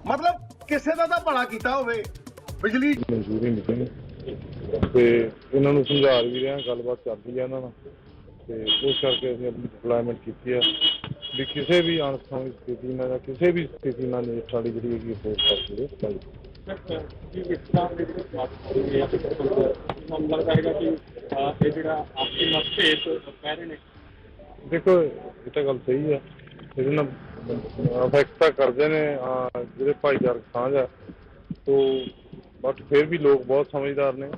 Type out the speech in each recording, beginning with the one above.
मतलब ਕਿਸੇ ਦਾ ਤਾਂ ਭਲਾ ਕੀਤਾ ਹੋਵੇ। ਬਿਜਲੀ ਮਨਜ਼ੂਰੀ ਨਹੀਂ ਤੇ ਇਹਨਾਂ ਨੂੰ ਸਮਝਾ ਵੀ ਰਹੇ ਹਾਂ, ਗੱਲਬਾਤ ਚੱਲਦੀ ਹੈ ਇਹਨਾਂ ਨਾਲ ਤੇ ਉਸ ਕਰਕੇ ਅਸੀਂ ਆਪਣੀ ਡਿਪਲੋਇਮੈਂਟ ਕੀਤੀ ਹੈ ਵੀ ਕਿਸੇ ਵੀ ਅਣਸਖਾਵੀ ਸਥਿਤੀ ਨਾਲ ਜਾਂ ਕਿਸੇ ਵੀ ਸਥਿਤੀ ਨਾਲ ਸਾਡੀ ਜਿਹੜੀ ਹੈਗੀ ਫੋਰਸ ਕਰਦੇ ਦੇਖੋ ਇਹ ਤਾਂ ਗੱਲ ਸਹੀ ਹੈ, ਇਹਦੇ ਨਾਲ ਅਫੈਕਟ ਤਾਂ ਕਰਦੇ ਨੇ ਜਿਹੜੇ ਭਾਈਚਾਰਕ ਸਾਂਝ ਆ ਤੋ ਬਟ ਫਿਰ ਵੀ ਲੋਕ ਬਹੁਤ ਸਮਝਦਾਰ ਨੇ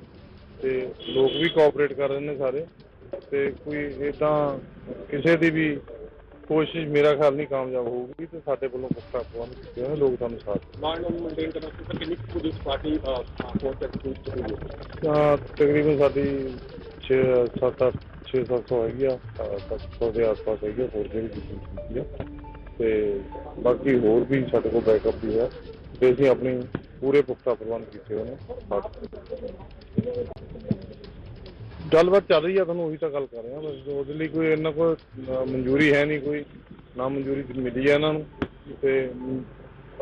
ਤੇ ਲੋਕ ਵੀ ਕੋਆਪਰੇਟ ਕਰ ਰਹੇ ਨੇ ਸਾਰੇ ਤੇ ਕੋਈ ਇੱਦਾਂ ਕਿਸੇ ਦੀ ਵੀ ਕੋਸ਼ਿਸ਼ ਮੇਰਾ ਖਿਆਲ ਨਹੀਂ ਕਾਮਯਾਬ ਹੋਊਗੀ ਤੇ ਸਾਡੇ ਵੱਲੋਂ ਪੁਖਤਾ ਪ੍ਰਬੰਧ ਕੀਤੇ ਹੋਏ ਲੋਕ ਤੁਹਾਨੂੰ ਸਾਥ ਤਕਰੀਬਨ ਸਾਡੀ 600-700 ਹੈਗੀ ਆ, 700 ਦੇ ਆਸ-ਪਾਸ ਹੈਗੀ ਆ ਫੋਰਸ ਜਿਹੜੀ ਕੀਤੀ ਆ ਤੇ ਬਾਕੀ ਹੋਰ ਵੀ ਸਾਡੇ ਕੋਲ ਬੈਕਅਪ ਵੀ ਹੈ ਤੇ ਅਸੀਂ ਆਪਣੀ ਪੂਰੇ ਪੁਖਤਾ ਪ੍ਰਬੰਧ ਕੀਤੇ ਹੋਏ ਨੇ। ਗੱਲਬਾਤ ਚੱਲ ਰਹੀ ਆ, ਤੁਹਾਨੂੰ ਉਹੀ ਤਾਂ ਗੱਲ ਕਰ ਰਹੇ ਹਾਂ ਬਸ। ਉਹਦੇ ਲਈ ਕੋਈ ਇਹਨਾਂ ਕੋਲ ਮਨਜ਼ੂਰੀ ਹੈ ਨਹੀਂ, ਕੋਈ ਨਾ ਮਨਜ਼ੂਰੀ ਮਿਲੀ ਹੈ ਇਹਨਾਂ ਨੂੰ ਤੇ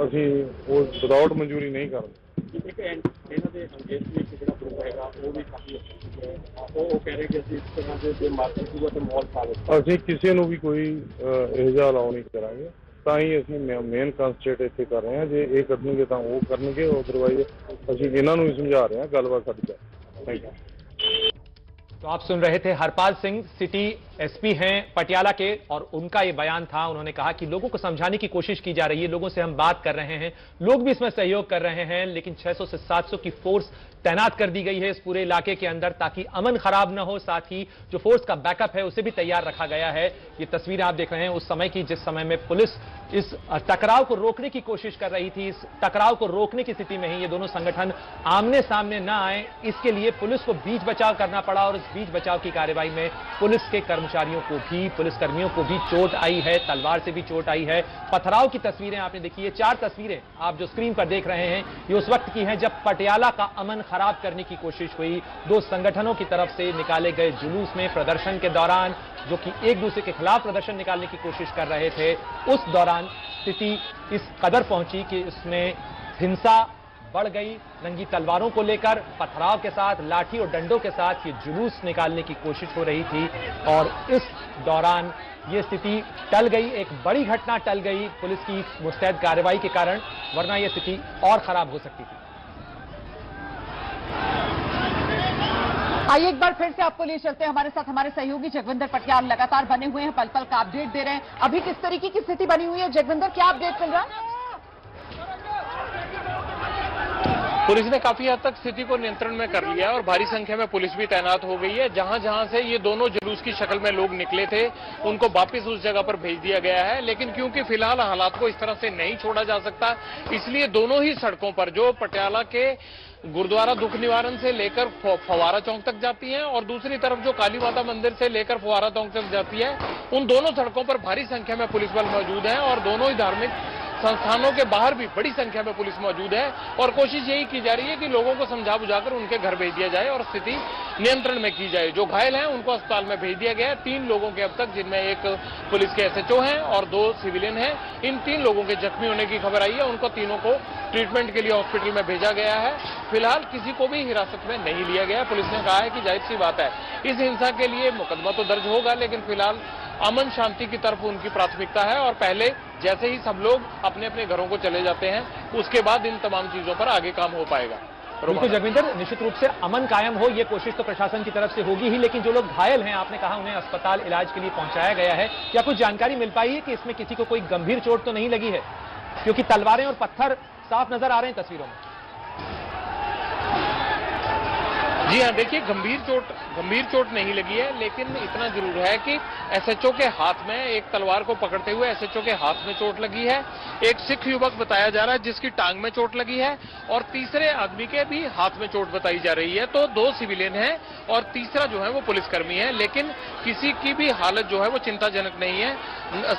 ਅਸੀਂ ਉਹ ਵਿਦਆਊਟ ਮਨਜ਼ੂਰੀ ਨਹੀਂ ਕਰਦੇ। ਇਹਨਾਂ ਦੇ ਅੰਗੇਜਮੈਂਟ ਜਿਹੜਾ ਗਰੁੱਪ ਹੈਗਾ ਉਹ ਵੀ ਕਾਫੀ ਉਹ ਕਹਿ ਰਹੇ ਕਿ ਅਸੀਂ ਇਸ ਤਰ੍ਹਾਂ ਦੇ ਮਾਰਕੀਟ ਦੂਗਾ ਤੇ ਮਾਲ ਪਾ ਲਓ। ਅਸੀਂ ਕਿਸੇ ਨੂੰ ਵੀ ਕੋਈ ਇਹੋ ਜਿਹਾ ਅਲਾਓ ਨਹੀਂ ਕਰਾਂਗੇ, ਤਾਂ ਹੀ ਅਸੀਂ ਮੇਨ ਕੰਸਟਰੇਟ ਇੱਥੇ ਕਰ ਰਹੇ ਹਾਂ। ਜੇ ਇਹ ਕਰਨਗੇ ਤਾਂ ਉਹ ਕਰਨਗੇ, ਅਦਰਵਾਈਜ਼ ਅਸੀਂ ਇਹਨਾਂ ਨੂੰ ਹੀ ਸਮਝਾ ਰਹੇ ਹਾਂ, ਗੱਲਬਾਤ ਸਾਡੀ ਚੱਲ। Thank you. तो आप सुन रहे थे हरपाल सिंह, सिटी एसपी हैं पटियाला के, और उनका ये बयान था। उन्होंने कहा कि लोगों को समझाने की कोशिश की जा रही है, लोगों से हम बात कर रहे हैं, लोग भी इसमें सहयोग कर रहे हैं, लेकिन 600 से 700 की फोर्स तैनात कर दी गई है इस पूरे इलाके के अंदर ताकि अमन खराब न हो। साथ ही जो फोर्स का बैकअप है उसे भी तैयार रखा गया है। ये तस्वीरें आप देख रहे हैं उस समय की जिस समय में पुलिस इस टकराव को रोकने की कोशिश कर रही थी। इस टकराव को रोकने की स्थिति में ही ये दोनों संगठन आमने सामने न आए, इसके लिए पुलिस को बीच बचाव करना पड़ा और इस बीच बचाव की कार्रवाई में पुलिस के कर्मचारियों को भी, पुलिसकर्मियों को भी चोट आई है, तलवार से भी चोट आई है। पथराव की तस्वीरें आपने देखी है, 4 तस्वीरें आप जो स्क्रीन पर देख रहे हैं ये उस वक्त की हैं जब पटियाला का अमन खराब करने की कोशिश हुई। 2 संगठनों की तरफ से निकाले गए जुलूस में प्रदर्शन के दौरान, जो कि एक दूसरे के खिलाफ प्रदर्शन निकालने की कोशिश कर रहे थे, उस दौरान स्थिति इस कदर पहुंची कि इसमें हिंसा बढ़ गई। नंगी तलवारों को लेकर पथराव के साथ, लाठी और डंडों के साथ ये जुलूस निकालने की कोशिश हो रही थी और इस दौरान ये स्थिति टल गई। एक बड़ी घटना टल गई पुलिस की मुस्तैद कार्रवाई के कारण, वरना यह स्थिति और खराब हो सकती थी। आइए एक बार फिर से आपको लिए चलते हैं, हमारे साथ हमारे सहयोगी जगविंदर पटियाल लगातार बने हुए हैं, पल पल का अपडेट दे रहे हैं। अभी किस तरीके की स्थिति बनी हुई है जगविंदर, क्या अपडेट मिल रहा है? पुलिस ने काफी हद तक स्थिति को नियंत्रण में कर लिया है और भारी संख्या में पुलिस भी तैनात हो गई है। जहां जहां से ये दोनों जुलूस की शक्ल में लोग निकले थे उनको वापस उस जगह पर भेज दिया गया है, लेकिन क्योंकि फिलहाल हालात को इस तरह से नहीं छोड़ा जा सकता, इसलिए दोनों ही सड़कों पर, जो पटियाला के गुरुद्वारा दुख निवारण से लेकर फव्वारा चौक तक जाती है और दूसरी तरफ जो काली माता मंदिर से लेकर फव्वारा चौक तक जाती है, उन दोनों सड़कों पर भारी संख्या में पुलिस बल मौजूद है और दोनों ही धार्मिक संस्थानों के बाहर भी बड़ी संख्या में पुलिस मौजूद है और कोशिश यही की जा रही है कि लोगों को समझा बुझाकर उनके घर भेज दिया जाए और स्थिति नियंत्रण में की जाए। जो घायल हैं उनको अस्पताल में भेज दिया गया है। 3 लोगों के अब तक, जिनमें एक पुलिस के एसएचओ हैं और 2 सिविलियन हैं, इन 3 लोगों के जख्मी होने की खबर आई है। उनको तीनों को ट्रीटमेंट के लिए हॉस्पिटल में भेजा गया है। फिलहाल किसी को भी हिरासत में नहीं लिया गया। पुलिस ने कहा है कि जाहिर सी बात है इस हिंसा के लिए मुकदमा तो दर्ज होगा, लेकिन फिलहाल अमन शांति की तरफ उनकी प्राथमिकता है और पहले जैसे ही सब लोग अपने अपने घरों को चले जाते हैं उसके बाद इन तमाम चीजों पर आगे काम हो पाएगा। बिल्कुल जगविंदर, निश्चित रूप से अमन कायम हो ये कोशिश तो प्रशासन की तरफ से होगी ही, लेकिन जो लोग घायल हैं आपने कहा उन्हें अस्पताल इलाज के लिए पहुंचाया गया है। क्या कुछ जानकारी मिल पाई है कि इसमें किसी को कोई गंभीर चोट तो नहीं लगी है? क्योंकि तलवारें और पत्थर साफ नजर आ रहे हैं तस्वीरों में। जी हाँ, देखिए गंभीर चोट नहीं लगी है, लेकिन इतना जरूर है कि एसएचओ के हाथ में, एक तलवार को पकड़ते हुए एसएचओ के हाथ में चोट लगी है। एक सिख युवक बताया जा रहा है जिसकी टांग में चोट लगी है और तीसरे आदमी के भी हाथ में चोट बताई जा रही है। तो 2 सिविलियन हैं और तीसरा जो है वो पुलिसकर्मी है, लेकिन किसी की भी हालत जो है वो चिंताजनक नहीं है,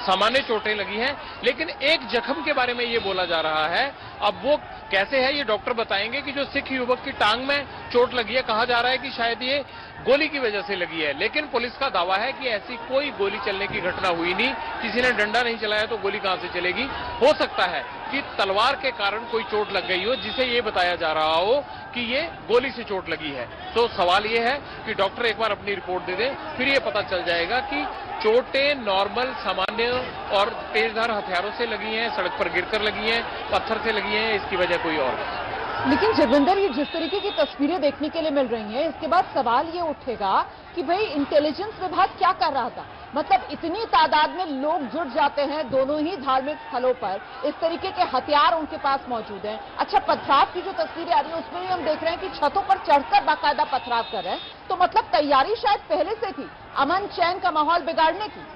सामान्य चोटें लगी हैं। लेकिन एक जख्म के बारे में ये बोला जा रहा है, अब वो कैसे है ये डॉक्टर बताएंगे कि जो सिख युवक की टांग में चोट लगी है, कहा जा रहा है कि शायद ये गोली की वजह से लगी है, लेकिन पुलिस का दावा है कि ऐसी कोई गोली चलने की घटना हुई नहीं। किसी ने डंडा नहीं चलाया तो गोली कहां से चलेगी। हो सकता है कि तलवार के कारण कोई चोट लग गई हो, जिसे ये बताया जा रहा हो कि ये गोली से चोट लगी है। तो सवाल ये है कि डॉक्टर एक बार अपनी रिपोर्ट दे दें, फिर ये पता चल जाएगा कि चोटें नॉर्मल, सामान्य और तेजधार हथियारों से लगी हैं, सड़क पर गिरकर लगी हैं, पत्थर से लगी हैं, इसकी वजह कोई और है। लेकिन जगविंदर, ये जिस तरीके की तस्वीरें देखने के लिए मिल रही हैं, इसके बाद सवाल ये उठेगा कि भाई इंटेलिजेंस विभाग क्या कर रहा था। मतलब इतनी तादाद में लोग जुट जाते हैं दोनों ही धार्मिक स्थलों पर, इस तरीके के हथियार उनके पास मौजूद हैं। अच्छा, पथराव की जो तस्वीरें आ रही है उसमें भी हम देख रहे हैं कि छतों पर चढ़कर बाकायदा पथराव कर रहे हैं। तो मतलब तैयारी शायद पहले से थी अमन चैन का माहौल बिगाड़ने की।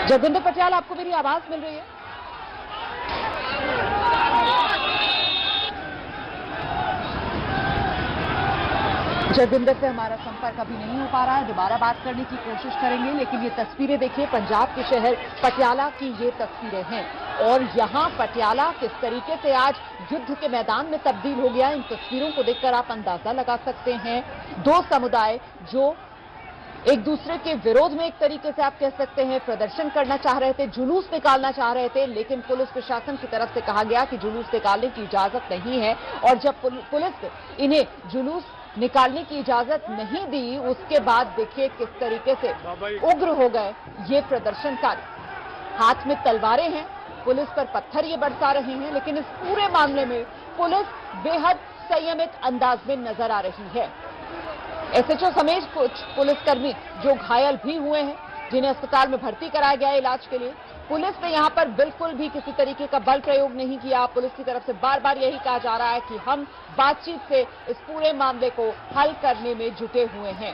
जगविंदर पटियाल, आपको मेरी आवाज मिल रही है? जगविंदर से हमारा संपर्क अभी नहीं हो पा रहा है, दोबारा बात करने की कोशिश करेंगे। लेकिन ये तस्वीरें देखिए, पंजाब के शहर पटियाला की ये तस्वीरें हैं और यहाँ पटियाला किस तरीके से आज युद्ध के मैदान में तब्दील हो गया, इन तस्वीरों को देखकर आप अंदाजा लगा सकते हैं। दो समुदाय जो एक दूसरे के विरोध में एक तरीके से आप कह सकते हैं प्रदर्शन करना चाह रहे थे, जुलूस निकालना चाह रहे थे, लेकिन पुलिस प्रशासन की तरफ से कहा गया कि जुलूस निकालने की इजाजत नहीं है। और जब पुलिस इन्हें जुलूस निकालने की इजाजत नहीं दी, उसके बाद देखिए किस तरीके से उग्र हो गए ये प्रदर्शनकारी। हाथ में तलवारें हैं, पुलिस पर पत्थर ये बरसा रहे हैं। लेकिन इस पूरे मामले में पुलिस बेहद संयमित अंदाज में नजर आ रही है। एसएचओ समेत कुछ पुलिसकर्मी जो घायल भी हुए हैं, जिन्हें अस्पताल में भर्ती कराया गया है इलाज के लिए। पुलिस ने यहां पर बिल्कुल भी किसी तरीके का बल प्रयोग नहीं किया। पुलिस की तरफ से बार बार यही कहा जा रहा है कि हम बातचीत से इस पूरे मामले को हल करने में जुटे हुए हैं।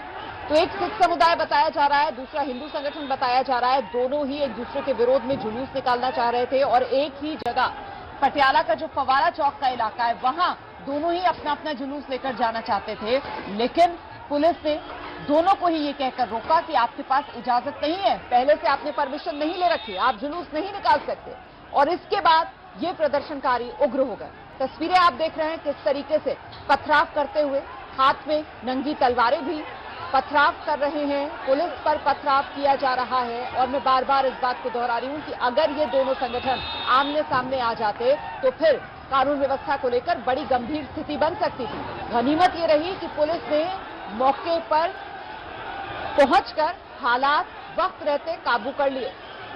तो एक सिख समुदाय बताया जा रहा है, दूसरा हिंदू संगठन बताया जा रहा है, दोनों ही एक दूसरे के विरोध में जुलूस निकालना चाह रहे थे। और एक ही जगह पटियाला का जो फवारा चौक का इलाका है, वहां दोनों ही अपना अपना जुलूस लेकर जाना चाहते थे। लेकिन पुलिस ने दोनों को ही ये कहकर रोका कि आपके पास इजाजत नहीं है, पहले से आपने परमिशन नहीं ले रखी, आप जुलूस नहीं निकाल सकते। और इसके बाद ये प्रदर्शनकारी उग्र हो गए। तस्वीरें आप देख रहे हैं किस तरीके से पथराव करते हुए, हाथ में नंगी तलवारें भी पथराव कर रहे हैं, पुलिस पर पथराव किया जा रहा है। और मैं बार बार इस बात को दोहरा रही हूं कि अगर ये दोनों संगठन आमने सामने आ जाते तो फिर कानून व्यवस्था को लेकर बड़ी गंभीर स्थिति बन सकती थी। गनीमत ये रही कि पुलिस ने मौके पर पहुंचकर हालात वक्त रहते काबू कर लिए,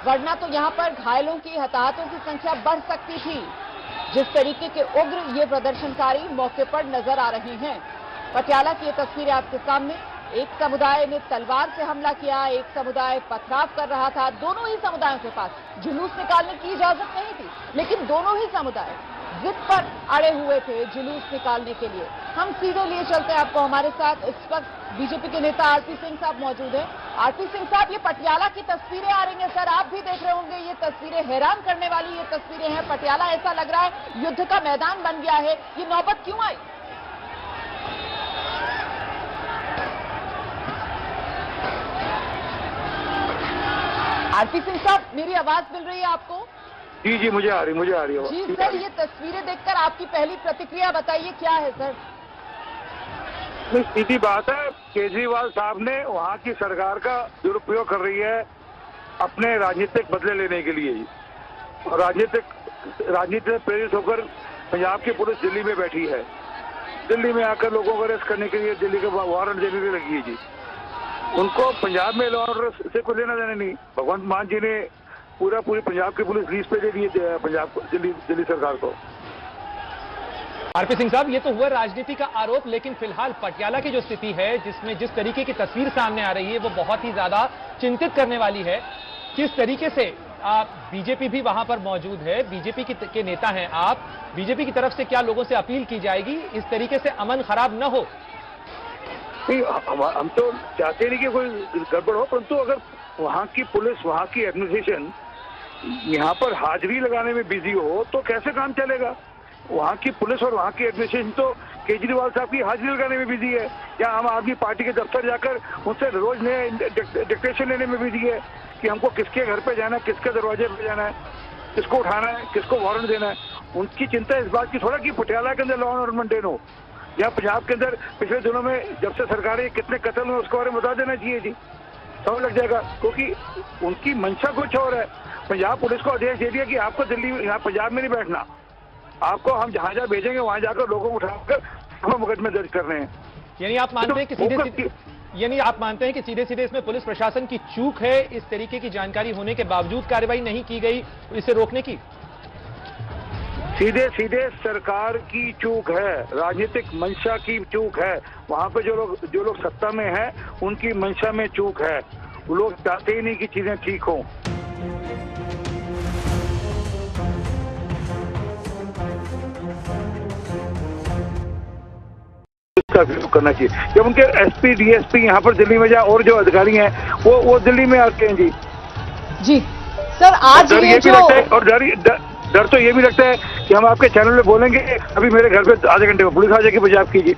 वरना तो यहां पर घायलों की, हताहतों की संख्या बढ़ सकती थी। जिस तरीके के उग्र ये प्रदर्शनकारी मौके पर नजर आ रहे हैं। पटियाला की ये तस्वीरें आपके सामने, एक समुदाय ने तलवार से हमला किया, एक समुदाय पथराव कर रहा था। दोनों ही समुदायों के पास जुलूस निकालने की इजाजत नहीं थी, लेकिन दोनों ही समुदाय जिद पर अड़े हुए थे जुलूस निकालने के लिए। हम सीधे लिए चलते हैं आपको, हमारे साथ इस वक्त बीजेपी के नेता आरपी सिंह साहब मौजूद हैं। आरपी सिंह साहब, ये पटियाला की तस्वीरें आ रही हैं सर, आप भी देख रहे होंगे, ये तस्वीरें हैरान करने वाली ये तस्वीरें हैं। पटियाला ऐसा लग रहा है युद्ध का मैदान बन गया है, ये नौबत क्यों आई? आरपी सिंह साहब, मेरी आवाज मिल रही है आपको? जी जी, मुझे आ रही है। जी सर, ये तस्वीरें देखकर आपकी पहली प्रतिक्रिया बताइए, क्या है सर? सीधी बात है, केजरीवाल साहब ने वहाँ की सरकार का दुरुपयोग कर रही है अपने राजनीतिक बदले लेने के लिए। और राजनीति से प्रेरित होकर पंजाब की पुलिस दिल्ली में बैठी है, दिल्ली में आकर लोगों को अरेस्ट करने के लिए दिल्ली का वारंट देने के लगी है जी। उनको पंजाब में लॉ ऑर्डर से कोई लेना देना नहीं। भगवंत मान जी ने पूरी पंजाब की पुलिस लीज पे दे दी है पंजाब को, दिल्ली सरकार को। आरपी सिंह साहब, ये तो हुआ राजनीति का आरोप, लेकिन फिलहाल पटियाला की जो स्थिति है, जिसमें जिस तरीके की तस्वीर सामने आ रही है, वो बहुत ही ज्यादा चिंतित करने वाली है। किस तरीके से बीजेपी भी वहां पर मौजूद है, बीजेपी के नेता हैं आप, बीजेपी की तरफ से क्या लोगों से अपील की जाएगी इस तरीके से अमन खराब न हो? नहीं, हम तो चाहते नहीं कि कोई गड़बड़ हो, परंतु अगर वहाँ की पुलिस, वहाँ की एडमिनिस्ट्रेशन यहाँ पर हाजिरी लगाने में बिजी हो तो कैसे काम चलेगा? वहाँ की पुलिस और वहाँ की एडमिनिस्ट्रेशन तो केजरीवाल साहब की हाजिरी लगाने में बिजी है, या आम आदमी पार्टी के दफ्तर जाकर उनसे रोज नए डिक्टेशन लेने में बिजी है कि हमको किसके घर पे जाना है, किसके दरवाजे पे जाना है, किसको उठाना है, किसको वारंट देना है। उनकी चिंता इस बात की थोड़ा कि पटियाला के अंदर लॉ एंड ऑर्डर मेंटेन हो, या पंजाब के अंदर पिछले दिनों में जब से सरकारें कितने कत्ल हुए उसके बारे में बता देना चाहिए जी, समझ लग जाएगा। क्योंकि उनकी मंशा कुछ और है। पंजाब पुलिस को आदेश दे दिया कि आपको दिल्ली यहाँ पंजाब में नहीं बैठना, आपको हम जहां जहां भेजेंगे वहां जाकर लोगों को उठाकर हम मुकदमे दर्ज कर रहे हैं। यानी आप मानते हैं कि सीधे सीधे इसमें पुलिस प्रशासन की चूक है, इस तरीके की जानकारी होने के बावजूद कार्रवाई नहीं की गई इसे रोकने की? सीधे सीधे सरकार की चूक है, राजनीतिक मंशा की चूक है। वहां पे जो लोग सत्ता में हैं उनकी मंशा में चूक है। वो लोग चाहते ही नहीं कि चीजें ठीक हों। इसका विरोध करना चाहिए। जब उनके एसपी डीएसपी यहाँ पर दिल्ली में जाए और जो अधिकारी हैं वो दिल्ली में आते हैं जी। जी सर, आज ये जो डर तो ये भी लगता है कि हम आपके चैनल में बोलेंगे, अभी मेरे घर पे आधे घंटे में पुलिस आ जाएगी पंजाब की जी।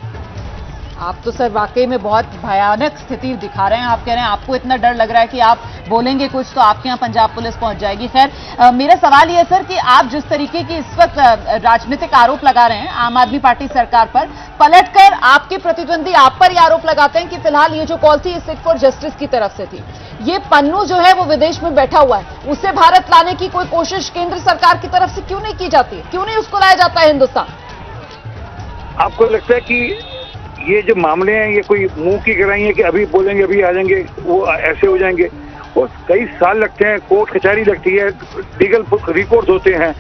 आप तो सर वाकई में बहुत भयानक स्थिति दिखा रहे हैं। आप कह रहे हैं आपको इतना डर लग रहा है कि आप बोलेंगे कुछ तो आपके यहाँ पंजाब पुलिस पहुंच जाएगी। खैर मेरा सवाल ये है सर कि आप जिस तरीके की इस वक्त राजनीतिक आरोप लगा रहे हैं आम आदमी पार्टी सरकार पर, पलटकर आपके प्रतिद्वंदी आप पर ये आरोप लगाते हैं कि फिलहाल ये जो कॉल थी ये सिख फॉर जस्टिस की तरफ से थी। ये पन्नू जो है वो विदेश में बैठा हुआ है, उसे भारत लाने की कोई कोशिश केंद्र सरकार की तरफ से क्यों नहीं की जाती? क्यों नहीं उसको लाया जाता है हिंदुस्तान? आपको लगता है कि ये जो मामले हैं ये कोई मुंह की गराई है कि अभी बोलेंगे अभी आ जाएंगे, वो ऐसे हो जाएंगे? वो कई साल लगते हैं, कोर्ट कचहरी लगती है, लीगल रिपोर्ट होते हैं,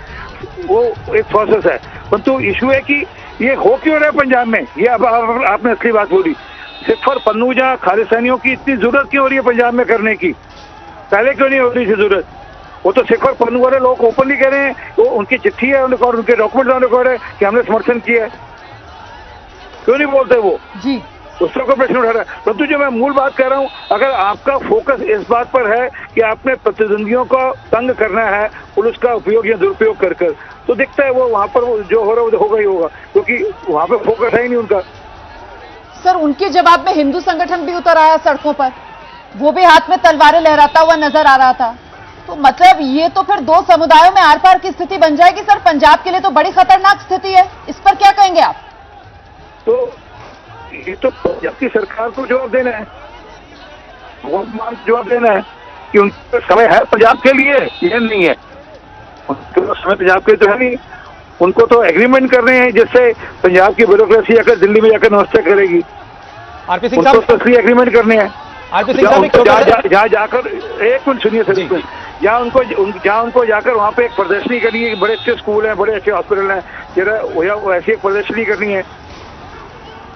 वो एक प्रोसेस है। परंतु इशू है कि ये हो क्यों रहा है पंजाब में? ये अब आपने असली बात बोली। सिर्फ फॉर पन्नूजा खालिस्तानियों की इतनी जरूरत क्यों हो रही है पंजाब में करने की? पहले क्यों नहीं हो रही थी जरूरत? वो तो सिर्फ फॉर पन्नू वाले लोग ओपनली कह रहे हैं, वो उनकी चिट्ठी है और उनके डॉक्यूमेंट ऑन रिकॉर्ड है कि हमने समर्थन किया है। क्यों नहीं बोलते वो जी? उससे कोई प्रश्न उठा रहा है। परंतु जो मैं मूल बात कह रहा हूँ, अगर आपका फोकस इस बात पर है कि आपने प्रतिद्वंदियों को तंग करना है पुलिस का उपयोग या दुरुपयोग कर कर, तो दिखता है वो वहां पर वो जो हो रहा है वो होगा ही होगा, क्योंकि वहां पर फोकस है ही नहीं उनका। सर उनके जवाब में हिंदू संगठन भी उतर आया सड़कों पर, वो भी हाथ में तलवारें लहराता हुआ नजर आ रहा था। तो मतलब ये तो फिर दो समुदायों में आर पार की स्थिति बन जाएगी सर। पंजाब के लिए तो बड़ी खतरनाक स्थिति है, इस पर क्या कहेंगे आप? तो ये तो पंजाब की सरकार को जवाब देना है, जवाब देना है कि उनका समय है पंजाब के लिए, ये नहीं है उनके समय पंजाब के लिए तो है नहीं। उनको तो एग्रीमेंट कर रहे हैं जिससे पंजाब की ब्यूरोक्रेसी आकर दिल्ली में जाकर नमस्ते करेगी। आरपी सिंह साहब, तो एग्रीमेंट करने हैं। आरपी सिंह साहब जहाँ जाकर एक मिनट सुनिए सर, जहाँ उनको जाकर वहाँ पे एक प्रदर्शनी करनी है, बड़े अच्छे स्कूल हैं, बड़े अच्छे हॉस्पिटल हैं, जरा ऐसी एक प्रदर्शनी करनी है।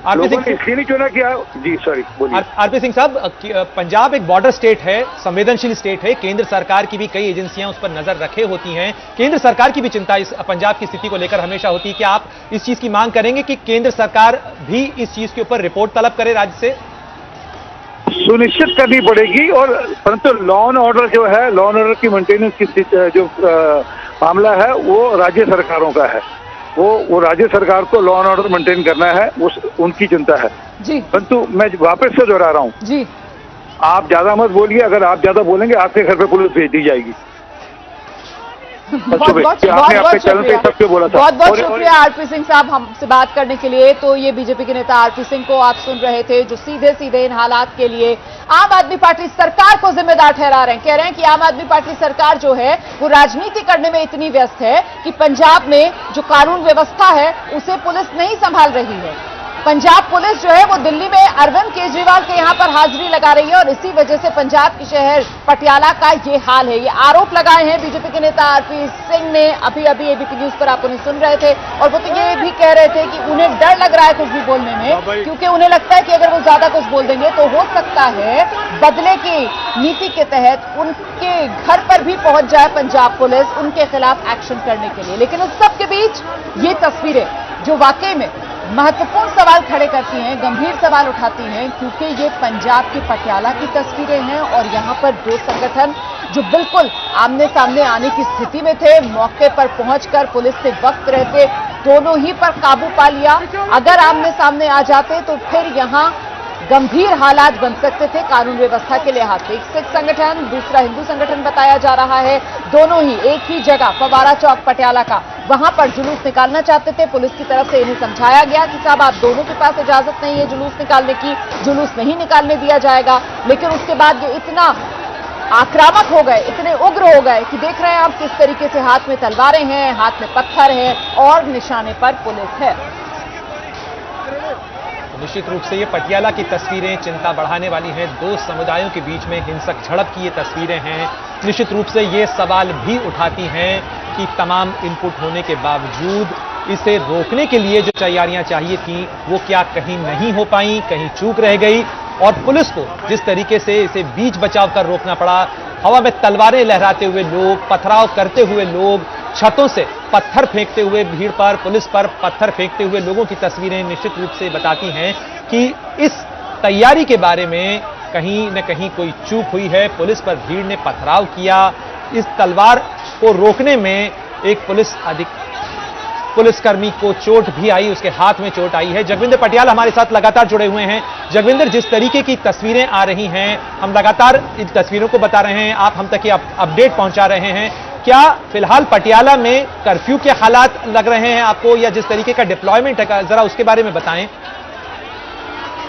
इसलिए नहीं चुना किया जी। सॉरी बोलिए। आरपी सिंह साहब, पंजाब एक बॉर्डर स्टेट है, संवेदनशील स्टेट है, केंद्र सरकार की भी कई एजेंसियां उस पर नजर रखे होती हैं। केंद्र सरकार की भी चिंता इस पंजाब की स्थिति को लेकर हमेशा होती है। क्या आप इस चीज की मांग करेंगे कि केंद्र सरकार भी इस चीज के ऊपर रिपोर्ट तलब करे राज्य से? सुनिश्चित करनी पड़ेगी, और परंतु लॉ एंड ऑर्डर जो है, लॉ एंड ऑर्डर की मेंटेनेंस की जो मामला है वो राज्य सरकारों का है। वो राज्य सरकार को लॉ एंड ऑर्डर मेंटेन करना है, उनकी चिंता है जी। परंतु मैं वापस से दोहरा रहा हूँ जी, आप ज्यादा मत बोलिए। अगर आप ज्यादा बोलेंगे आपके घर पे पुलिस भेज दी जाएगी। बहुत शुक्रिया आरपी सिंह साहब हमसे बात करने के लिए। तो ये बीजेपी के नेता आरपी सिंह को आप सुन रहे थे, जो सीधे सीधे इन हालात के लिए आम आदमी पार्टी सरकार को जिम्मेदार ठहरा रहे हैं। कह रहे हैं कि आम आदमी पार्टी सरकार जो है वो राजनीति करने में इतनी व्यस्त है कि पंजाब में जो कानून व्यवस्था है उसे पुलिस नहीं संभाल रही है। पंजाब पुलिस जो है वो दिल्ली में अरविंद केजरीवाल के यहां पर हाजिरी लगा रही है, और इसी वजह से पंजाब के शहर पटियाला का ये हाल है। ये आरोप लगाए हैं बीजेपी के नेता आरपी सिंह ने अभी एबीपी न्यूज पर, आप उन्हें सुन रहे थे। और वो तो ये भी कह रहे थे कि उन्हें डर लग रहा है कुछ भी बोलने में, क्योंकि उन्हें लगता है कि अगर वो ज्यादा कुछ बोल देंगे तो हो सकता है बदले की नीति के तहत उनके घर पर भी पहुंच जाए पंजाब पुलिस उनके खिलाफ एक्शन करने के लिए। लेकिन उस सब के बीच ये तस्वीरें जो वाकई में महत्वपूर्ण सवाल खड़े करती हैं, गंभीर सवाल उठाती हैं, क्योंकि ये पंजाब की पटियाला की तस्वीरें हैं। और यहां पर दो संगठन जो बिल्कुल आमने सामने आने की स्थिति में थे, मौके पर पहुंचकर पुलिस से वक्त रहते दोनों ही पर काबू पा लिया। अगर आमने सामने आ जाते तो फिर यहां गंभीर हालात बन सकते थे कानून व्यवस्था के लिहाज से। एक सिख संगठन, दूसरा हिंदू संगठन बताया जा रहा है, दोनों ही एक ही जगह फव्वारा चौक पटियाला का वहां पर जुलूस निकालना चाहते थे। पुलिस की तरफ से इन्हें समझाया गया कि साहब आप दोनों के पास इजाजत नहीं है जुलूस निकालने की, जुलूस नहीं निकालने दिया जाएगा। लेकिन उसके बाद ये इतना आक्रामक हो गए, इतने उग्र हो गए कि देख रहे हैं आप किस तरीके से हाथ में तलवारें हैं, हाथ में पत्थर है और निशाने पर पुलिस है। निश्चित रूप से ये पटियाला की तस्वीरें चिंता बढ़ाने वाली हैं। दो समुदायों के बीच में हिंसक झड़प की ये तस्वीरें हैं। निश्चित रूप से ये सवाल भी उठाती हैं कि तमाम इनपुट होने के बावजूद इसे रोकने के लिए जो तैयारियां चाहिए थी वो क्या कहीं नहीं हो पाई, कहीं चूक रह गई। और पुलिस को जिस तरीके से इसे बीच बचाव कर रोकना पड़ा, हवा में तलवारें लहराते हुए लोग, पथराव करते हुए लोग, छतों से पत्थर फेंकते हुए भीड़ पर, पुलिस पर पत्थर फेंकते हुए लोगों की तस्वीरें निश्चित रूप से बताती हैं कि इस तैयारी के बारे में कहीं न कहीं कोई चूक हुई है। पुलिस पर भीड़ ने पथराव किया। इस तलवार को रोकने में एक पुलिसकर्मी को चोट भी आई, उसके हाथ में चोट आई है। जगविंदर पटियाल हमारे साथ लगातार जुड़े हुए हैं। जगविंदर, जिस तरीके की तस्वीरें आ रही हैं, हम लगातार इन तस्वीरों को बता रहे हैं, आप हम तक ये अपडेट पहुंचा रहे हैं। क्या फिलहाल पटियाला में कर्फ्यू के हालात लग रहे हैं आपको, या जिस तरीके का डिप्लॉयमेंट है जरा उसके बारे में बताएं।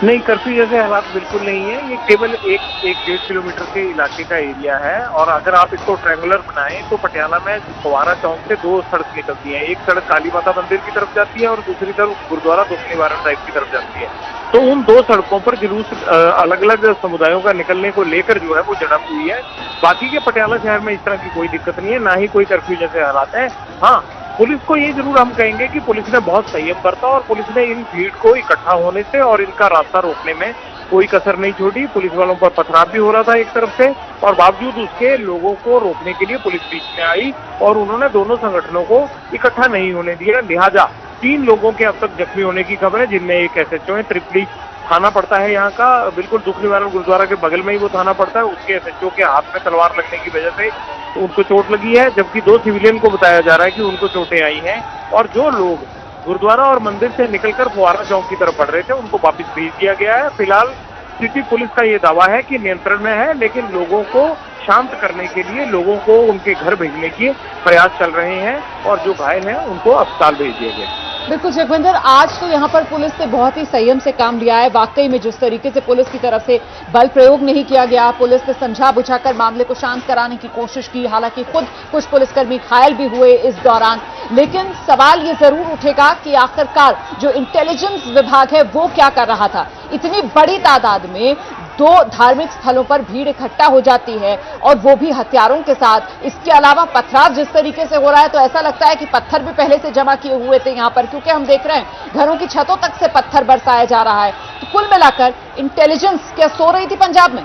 नहीं, कर्फ्यू जैसे हालात बिल्कुल नहीं है। ये केवल एक 1.5 किलोमीटर के इलाके का एरिया है। और अगर आप इसको ट्रायंगुलर बनाएं तो पटियाला में फव्वारा चौक से 2 सड़क निकलती हैं। एक सड़क काली माता मंदिर की तरफ जाती है और दूसरी तरफ गुरुद्वारा दुख निवारण ड्राइव की तरफ जाती है। तो उन 2 सड़कों पर जुलूस अलग अलग समुदायों का निकलने को लेकर जो है वो झड़प हुई है। बाकी के पटियाला शहर में इस तरह की कोई दिक्कत नहीं है, ना ही कोई कर्फ्यू जैसे हालात है। हाँ, पुलिस को ये जरूर हम कहेंगे कि पुलिस ने बहुत संयम बरता और पुलिस ने इन भीड़ को इकट्ठा होने से और इनका रास्ता रोकने में कोई कसर नहीं छोड़ी। पुलिस वालों पर पथराव भी हो रहा था एक तरफ से, और बावजूद उसके लोगों को रोकने के लिए पुलिस बीच में आई और उन्होंने दोनों संगठनों को इकट्ठा नहीं होने दिया। लिहाजा 3 लोगों के अब तक जख्मी होने की खबर है, जिनमें एक SHO है। त्रिपली थाना पड़ता है यहाँ का, बिल्कुल दुख निवारण गुरुद्वारा के बगल में ही वो थाना पड़ता है। उसके SHO के हाथ में तलवार लगने की वजह से उनको चोट लगी है, जबकि 2 सिविलियन को बताया जा रहा है कि उनको चोटें आई हैं। और जो लोग गुरुद्वारा और मंदिर से निकलकर फव्वारा चौक की तरफ बढ़ रहे थे उनको वापस भेज दिया गया है। फिलहाल सिटी पुलिस का ये दावा है कि नियंत्रण में है, लेकिन लोगों को शांत करने के लिए लोगों को उनके घर भेजने के प्रयास चल रहे हैं और जो घायल हैं उनको अस्पताल भेज दिया गया। बिल्कुल जगविंदर, आज तो यहाँ पर पुलिस ने बहुत ही संयम से काम लिया है। वाकई में जिस तरीके से पुलिस की तरफ से बल प्रयोग नहीं किया गया, पुलिस ने समझा बुझाकर मामले को शांत कराने की कोशिश की। हालांकि खुद कुछ पुलिसकर्मी घायल भी हुए इस दौरान। लेकिन सवाल ये जरूर उठेगा कि आखिरकार जो इंटेलिजेंस विभाग है वो क्या कर रहा था। इतनी बड़ी तादाद में 2 धार्मिक स्थलों पर भीड़ इकट्ठा हो जाती है और वो भी हथियारों के साथ। इसके अलावा पथराव जिस तरीके से हो रहा है तो ऐसा लगता है कि पत्थर भी पहले से जमा किए हुए थे यहाँ पर, क्योंकि हम देख रहे हैं घरों की छतों तक से पत्थर बरसाया जा रहा है। तो कुल मिलाकर इंटेलिजेंस क्या सो रही थी पंजाब में?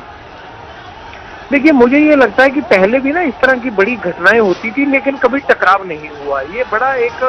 देखिए, मुझे ये लगता है कि पहले भी ना इस तरह की बड़ी घटनाएं होती थी, लेकिन कभी टकराव नहीं हुआ। ये बड़ा एक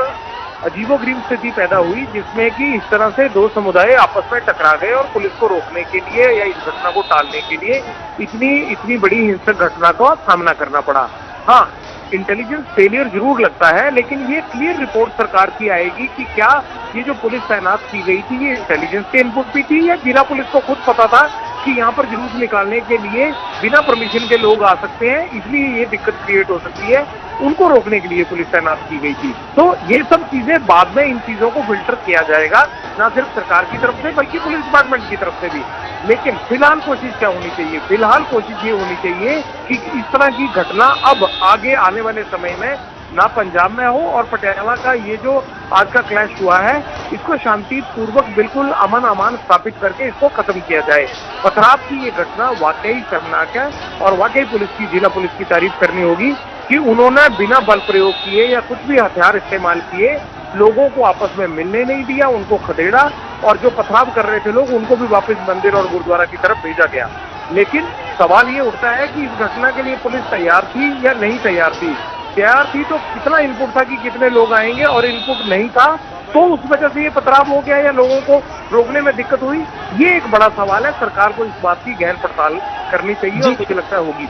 अजीबोगरीब स्थिति पैदा हुई जिसमें कि इस तरह से 2 समुदाय आपस में टकरा गए और पुलिस को रोकने के लिए या इस घटना को टालने के लिए इतनी बड़ी हिंसक घटना का सामना करना पड़ा। हाँ, इंटेलिजेंस फेलियर जरूर लगता है, लेकिन ये क्लियर रिपोर्ट सरकार की आएगी कि क्या ये जो पुलिस तैनात की गई थी ये इंटेलिजेंस के इनपुट भी थी या जिला पुलिस को खुद पता था कि यहाँ पर जुलूस निकालने के लिए बिना परमिशन के लोग आ सकते हैं, इसलिए ये दिक्कत क्रिएट हो सकती है। उनको रोकने के लिए पुलिस तैनात की गई थी। तो ये सब चीजें बाद में इन चीजों को फिल्टर किया जाएगा, ना सिर्फ सरकार की तरफ से बल्कि पुलिस डिपार्टमेंट की तरफ से भी। लेकिन फिलहाल कोशिश क्या होनी चाहिए? फिलहाल कोशिश ये होनी चाहिए कि इस तरह की घटना अब आगे आने वाले समय में ना पंजाब में हो, और पटियाला का ये जो आज का क्लैश हुआ है इसको शांतिपूर्वक बिल्कुल अमन अमान स्थापित करके इसको खत्म किया जाए। पथराव की ये घटना वाकई शर्मनाक है और वाकई जिला पुलिस की तारीफ करनी होगी कि उन्होंने बिना बल प्रयोग किए या कुछ भी हथियार इस्तेमाल किए लोगों को आपस में मिलने नहीं दिया, उनको खदेड़ा, और जो पथराव कर रहे थे लोग उनको भी वापस मंदिर और गुरुद्वारा की तरफ भेजा गया। लेकिन सवाल ये उठता है कि इस घटना के लिए पुलिस तैयार थी या नहीं तैयार थी? तैयार थी तो कितना इनपुट था कि कितने लोग आएंगे, और इनपुट नहीं था तो उस वजह से ये पथराव हो गया या लोगों को रोकने में दिक्कत हुई? ये एक बड़ा सवाल है। सरकार को इस बात की गहन पड़ताल करनी चाहिए और मुझे लगता है होगी।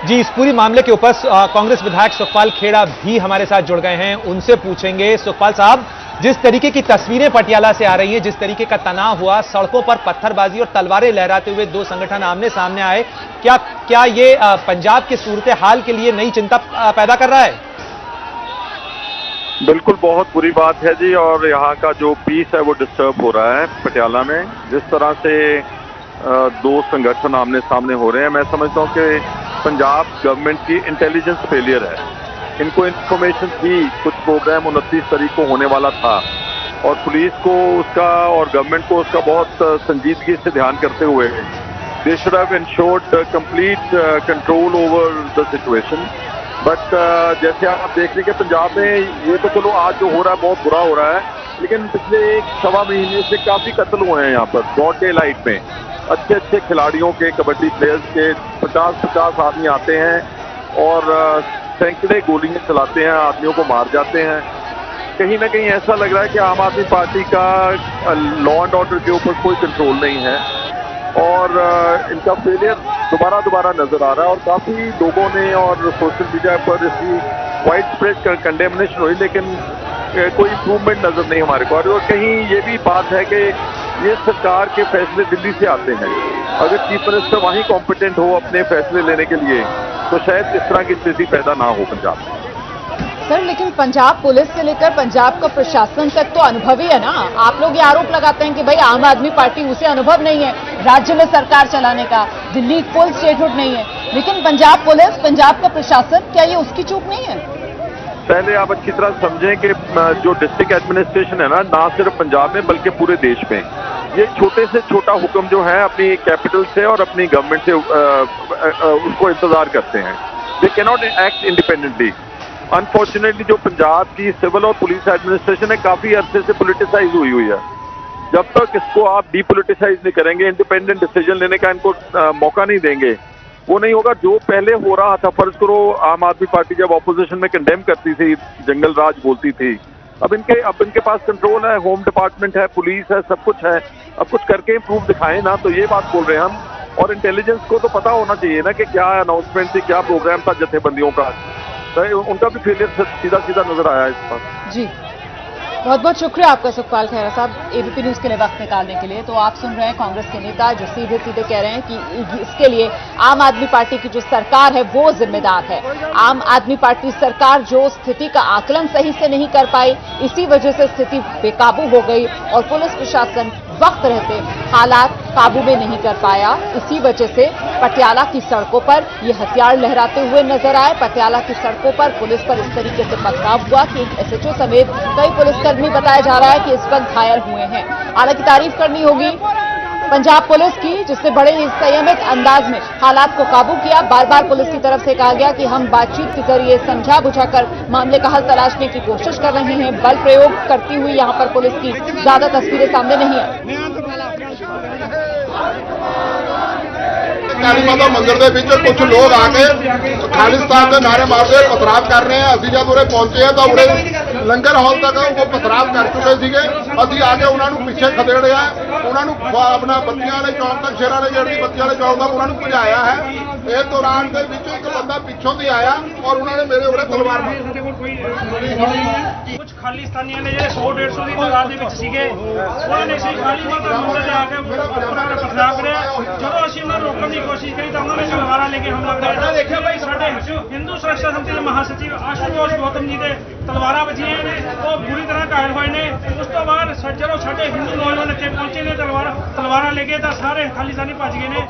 जी, इस पूरी मामले के ऊपर कांग्रेस विधायक सुखपाल खेड़ा भी हमारे साथ जुड़ गए हैं, उनसे पूछेंगे। सुखपाल साहब, जिस तरीके की तस्वीरें पटियाला से आ रही हैं, जिस तरीके का तनाव हुआ, सड़कों पर पत्थरबाजी और तलवारें लहराते हुए दो संगठन आमने सामने आए, क्या ये पंजाब की सूरत हाल के लिए नई चिंता पैदा कर रहा है? बिल्कुल, बहुत बुरी बात है जी। और यहाँ का जो पीस है वो डिस्टर्ब हो रहा है पटियाला में। जिस तरह से दो संगठन आमने सामने हो रहे हैं, मैं समझता हूँ कि पंजाब गवर्नमेंट की इंटेलिजेंस फेलियर है। इनको इन्फॉर्मेशन थी कुछ प्रोग्राम 29 तारीख को होने वाला था, और पुलिस को उसका और गवर्नमेंट को उसका बहुत संजीदगी से ध्यान करते हुए they should have insured complete control over the situation. But जैसे आप देख रहे हैं कि पंजाब में ये तो चलो आज जो हो रहा है बहुत बुरा हो रहा है, लेकिन पिछले 1-1.25 महीने से काफी कत्ल हुए हैं यहाँ पर ब्रॉड डे लाइट में। अच्छे अच्छे खिलाड़ियों के, कबड्डी प्लेयर्स के 50-50 आदमी आते हैं और सैकड़े गोलियां चलाते हैं, आदमियों को मार जाते हैं। कहीं ना कहीं ऐसा लग रहा है कि आम आदमी पार्टी का लॉ एंड ऑर्डर के ऊपर कोई कंट्रोल नहीं है, और इनका फेलियर दोबारा नजर आ रहा है। और काफी लोगों ने और सोशल मीडिया पर इसकी वाइड स्प्रेड कंडेमनेशन हुई, लेकिन कोई इम्प्रूवमेंट नजर नहीं हमारे को। और कहीं ये भी बात है कि ये सरकार के फैसले दिल्ली से आते हैं। अगर चीफ मिनिस्टर वहीं कॉम्पिटेंट हो अपने फैसले लेने के लिए, तो शायद इस तरह की स्थिति पैदा ना हो पंजाब में। सर, लेकिन पंजाब पुलिस से लेकर पंजाब का प्रशासन तक तो अनुभवी है ना। आप लोग ये आरोप लगाते हैं कि भाई आम आदमी पार्टी, उसे अनुभव नहीं है राज्य में सरकार चलाने का, दिल्ली फुल स्टेटहुड नहीं है, लेकिन पंजाब पुलिस, पंजाब का प्रशासन, क्या ये उसकी चूक नहीं है? पहले आप अच्छी तरह समझें कि जो डिस्ट्रिक्ट एडमिनिस्ट्रेशन है ना सिर्फ पंजाब में बल्कि पूरे देश में, ये छोटे से छोटा हुक्म जो है अपनी कैपिटल से और अपनी गवर्नमेंट से उसको इंतजार करते हैं। They can not act independently. Unfortunately जो पंजाब की सिविल और पुलिस एडमिनिस्ट्रेशन है काफी अरसे से पोलिटिसाइज हुई है। जब तक इसको आप डीपोलिटिसाइज नहीं करेंगे, इंडिपेंडेंट डिसीजन लेने का इनको मौका नहीं देंगे, वो नहीं होगा। जो पहले हो रहा था, फर्ज करो आम आदमी पार्टी जब ऑपोजिशन में कंडेम करती थी, जंगल राज बोलती थी, अब इनके पास कंट्रोल है, होम डिपार्टमेंट है, पुलिस है, सब कुछ है। अब कुछ करके इम्प्रूव दिखाएं ना, तो ये बात बोल रहे हैं हम। और इंटेलिजेंस को तो पता होना चाहिए ना कि क्या अनाउंसमेंट थी, क्या प्रोग्राम था जथेबंदियों का। तो उनका भी फेलियर सीधा नजर आया इस पर। जी, बहुत बहुत शुक्रिया आपका सुखपाल खेड़ा साहब, एबीपी न्यूज के लिए वक्त निकालने के लिए। तो आप सुन रहे हैं कांग्रेस के नेता जो सीधे कह रहे हैं कि इसके लिए आम आदमी पार्टी की जो सरकार है वो जिम्मेदार है। आम आदमी पार्टी सरकार जो स्थिति का आकलन सही से नहीं कर पाई, इसी वजह से स्थिति बेकाबू हो गई, और पुलिस प्रशासन वक्त रहते हालात काबू में नहीं कर पाया। इसी वजह से पटियाला की सड़कों पर ये हथियार लहराते हुए नजर आए। पटियाला की सड़कों पर पुलिस पर इस तरीके से पथराव हुआ कि एसएचओ समेत कई पुलिसकर्मी बताया जा रहा है कि इस पर घायल हुए हैं। हालांकि तारीफ करनी होगी पंजाब पुलिस की, जिसने बड़े ही संयमित अंदाज में हालात को काबू किया। बार बार पुलिस की तरफ से कहा गया कि हम बातचीत के जरिए समझा बुझाकर मामले का हल तलाशने की कोशिश कर रहे हैं। बल प्रयोग करती हुई यहां पर पुलिस की ज्यादा तस्वीरें सामने नहीं है। काली माता मंदिर के बीच कुछ लोग आके खालिस्तान के नारे मारते पथराव कर रहे हैं। अभी जब उरे पहुंचे तो उरे लंगर हॉल तक वो पथराव कर चुके थे। अभी आके उन्होंने पीछे खदेड़िया, उन्होंने अपना बत्तियां वाले चौक तक, शेरा ने जेड़ की बत्तियां वाले चौक तक उन्होंने पहुंचाया है। इस दौरान के बीचों एक बंदा पिछों से आया और उन्होंने मेरे उरे तलवार मारी। कुछ खालिस्तानियों ने जो 100-150 की तादाद के सीगे, उन्होंने इसी काली माता मंदिर जाके पथराव कराया। जो असीं उन्होंने रोकने की कोशिश करी तो उन्होंने तलवारा लेके हमला कराया। देखिए भाई, साडे हिंदू सुरक्षा समिति के महासचिव आशुतोष गौतम जी के तलवारा बजियां ने, वो बुरी तरह घायल हुए ने। उस तो बाद जो साडे हिंदू नौजवान इत्थे पहुंचे ने तलवारा लेके, तो सारे खालिस्तानी भज गए ने।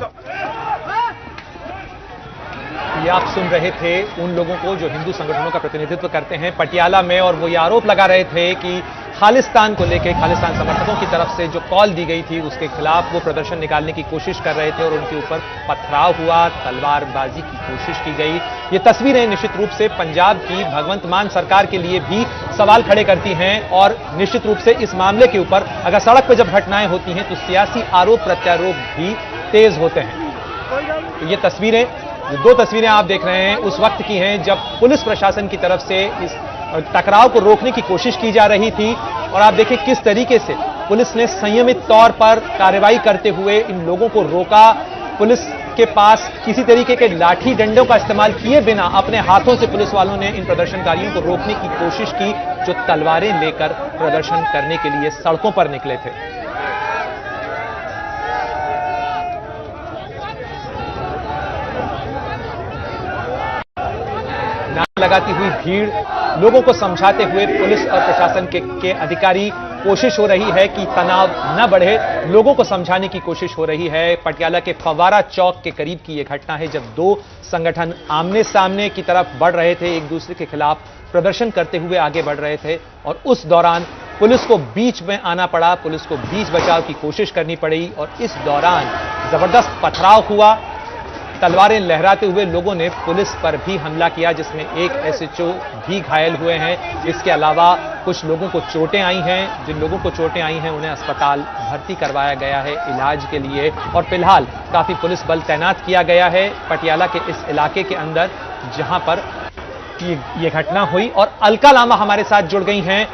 ये आप सुन रहे थे उन लोगों को जो हिंदू संगठनों का प्रतिनिधित्व करते हैं पटियाला में, और वो ये आरोप लगा रहे थे कि खालिस्तान को लेकर, खालिस्तान समर्थकों की तरफ से जो कॉल दी गई थी उसके खिलाफ वो प्रदर्शन निकालने की कोशिश कर रहे थे और उनके ऊपर पथराव हुआ, तलवारबाजी की कोशिश की गई। ये तस्वीरें निश्चित रूप से पंजाब की भगवंत मान सरकार के लिए भी सवाल खड़े करती हैं, और निश्चित रूप से इस मामले के ऊपर अगर सड़क पर जब घटनाएं होती हैं तो सियासी आरोप प्रत्यारोप भी तेज होते हैं। तो ये तस्वीरें, जो दो तस्वीरें आप देख रहे हैं उस वक्त की हैं जब पुलिस प्रशासन की तरफ से इस टकराव को रोकने की कोशिश की जा रही थी, और आप देखिए किस तरीके से पुलिस ने संयमित तौर पर कार्रवाई करते हुए इन लोगों को रोका। पुलिस के पास किसी तरीके के लाठी डंडों का इस्तेमाल किए बिना अपने हाथों से पुलिस वालों ने इन प्रदर्शनकारियों को रोकने की कोशिश की, जो तलवारें लेकर प्रदर्शन करने के लिए सड़कों पर निकले थे। नारे लगाती हुई भीड़, लोगों को समझाते हुए पुलिस और प्रशासन के अधिकारी, कोशिश हो रही है कि तनाव न बढ़े, लोगों को समझाने की कोशिश हो रही है। पटियाला के फव्वारा चौक के करीब की यह घटना है, जब दो संगठन आमने सामने की तरफ बढ़ रहे थे, एक दूसरे के खिलाफ प्रदर्शन करते हुए आगे बढ़ रहे थे और उस दौरान पुलिस को बीच में आना पड़ा, पुलिस को बीच बचाव की कोशिश करनी पड़ी और इस दौरान जबरदस्त पथराव हुआ। तलवारें लहराते हुए लोगों ने पुलिस पर भी हमला किया, जिसमें एक एसएचओ भी घायल हुए हैं। इसके अलावा कुछ लोगों को चोटें आई हैं। जिन लोगों को चोटें आई हैं उन्हें अस्पताल भर्ती करवाया गया है इलाज के लिए और फिलहाल काफी पुलिस बल तैनात किया गया है पटियाला के इस इलाके के अंदर जहां पर ये घटना हुई। और अलका लामा हमारे साथ जुड़ गई हैं।